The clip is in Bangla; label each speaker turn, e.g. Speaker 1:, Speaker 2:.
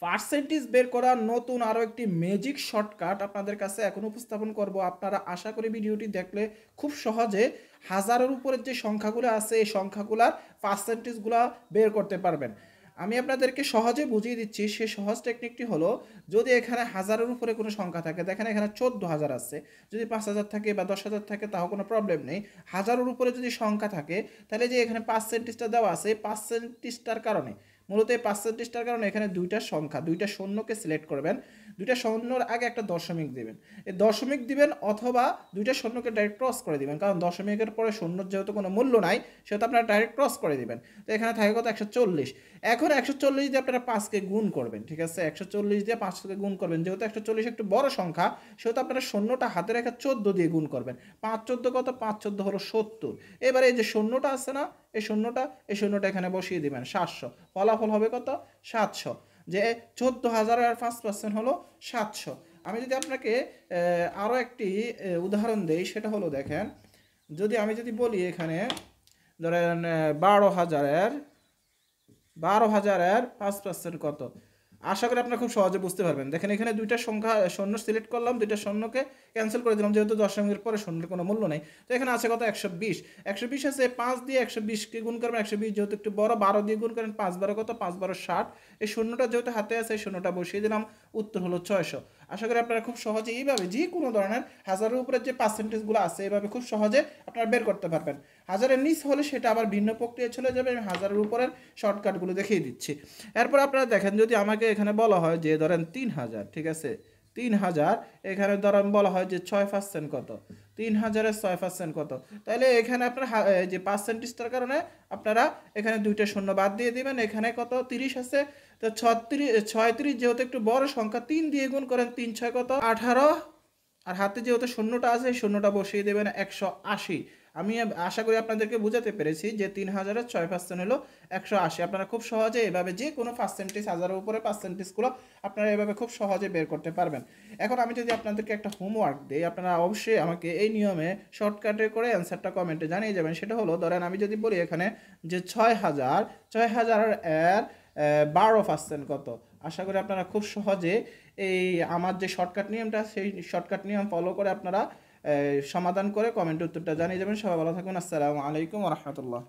Speaker 1: পার্সেন্টেজ বের করার নতুন আরও একটি ম্যাজিক শর্টকাট আপনাদের কাছে এখন উপস্থাপন করব। আপনারা আশা করি ভিডিওটি দেখলে খুব সহজে হাজারের উপরের যে সংখ্যাগুলো আছে এই সংখ্যাগুলোর পার্সেন্টেজগুলো বের করতে পারবেন। আমি আপনাদেরকে সহজে বুঝিয়ে দিচ্ছি। সেই সহজ টেকনিকটি হলো, যদি এখানে হাজারের উপরে কোনো সংখ্যা থাকে, দেখেন এখানে 14,000 আছে, যদি 5,000 থাকে বা 10,000 থাকে তাও কোনো প্রবলেম নেই। হাজারের উপরে যদি সংখ্যা থাকে তাহলে যে এখানে পার্সেন্টেজটা দেওয়া আছে এই পার্সেন্টেজটার কারণে, মূলত এই পার্সেন্টেজটার কারণে এখানে দুইটা সংখ্যা, দুইটা শূন্যকে সিলেক্ট করবেন। দুইটা শূন্যর আগে একটা দশমিক দিবেন। এই দশমিক দিবেন অথবা দুইটা শূন্যকে ডাইরেক্ট ক্রস করে দিবেন, কারণ দশমিকের পরে শূন্যর যেহেতু কোনো মূল্য নাই সেহেতু আপনারা ডাইরেক্ট ক্রস করে দিবেন। তো এখানে থাকে কত? 140। এখন 140 দিয়ে আপনারা 5কে গুণ করবেন, ঠিক আছে? 140 দিয়ে 5কে গুণ করবেন, যেহেতু 140 একটু বড় সংখ্যা সেহেতু আপনারা শূন্যটা হাতে রেখে 14 দিয়ে গুণ করবেন। 5 14 কত? 5 14 হলো 70। এবারে এই যে শূন্যটা আছে না, এই শূন্যটা এখানে বসিয়ে দিবেন 700। ফলাফল হবে কত? 700। যে 14,000 আর 5% হলো 700। আমি যদি আপনাকে আরও একটি উদাহরণ দেই, সেটা হলো দেখেন, আমি যদি বলি এখানে ধরেন 12,000-এর 5% কত? আশা করি আপনারা খুব সহজে বুঝতে পারবেন। দেখেন এখানে দুইটা সংখ্যা শূন্য সিলেক্ট করলাম, দুইটা শূন্যকে ক্যান্সেল করে দিলাম, যেহেতু দশমিকের পরে শূন্যের কোনো মূল্য নেই। তো এখানে আছে কত? 120। 120 আছে, 5 দিয়ে 120কে গুণ করবেন, 120 যেহেতু একটু বড়, 12 দিয়ে গুণ করেন, 5 12 কত? 5 12 60। এই শূন্যটা যেহেতু হাতে আছে এই শূন্যটা বসিয়ে দিলাম, উত্তর হলো 600। আশা করি আপনারা খুব সহজে এইভাবে যে কোনো ধরনের হাজারের উপরে যে পার্সেন্টেজগুলো আছে এইভাবে খুব সহজে আপনারা বের করতে পারবেন। হাজারের নিচ হলে সেটা আবার ভিন্ন প্রক্রিয়ায় চলে যাবে। আমি হাজারের উপরের শর্টকাটগুলো দেখিয়ে দিচ্ছি। এরপর আপনারা দেখেন, যদি আমাকে এখানে বলা হয় যে ধরেন 3,000, ঠিক আছে? 3,000, এখানে ধরেন বলা হয় যে 6% কত? 3,000-এর 6% কত? তাহলে এখানে আপনার যে পার্সেন্টেজটার কারণে আপনারা এখানে দুইটা শূন্য বাদ দিয়ে দিবেন। এখানে কত? 30 আছে। তো 36 যেহেতু একটু বড় সংখ্যা, 3 দিয়ে গুণ করেন, 3 6 কত? 18। আর হাতে যেহেতু শূন্যটা আছে এই শূন্যটা বসিয়ে দেবেন 180। আমি আশা করি আপনাদেরকে বোঝাতে পেরেছি যে 3,000-এর 6% হলো 180। আপনারা খুব সহজে এভাবে যে কোনো পার্সেন্টেজ, হাজারের উপরে পার্সেন্টেজগুলো আপনারা এভাবে খুব সহজে বের করতে পারবেন। এখন আমি যদি আপনাদেরকে একটা হোমওয়ার্ক দিই, আপনারা অবশ্যই আমাকে এই নিয়মে শর্টকাটে করে অ্যান্সারটা কমেন্টে জানিয়ে যাবেন। সেটা হলো, ধরেন আমি যদি বলি এখানে যে 6,000-এর 12% কত? আশা করি আপনারা খুব সহজে এই আমার যে শর্টকাট নিয়মটা সেই শর্টকাট নিয়ম ফলো করে আপনারা সমাধান করে কমেন্টে উত্তরটা জানিয়ে যাবেন। সবাই ভালো থাকুন। আসসালামু আলাইকুম ওয়া রাহমাতুল্লাহ।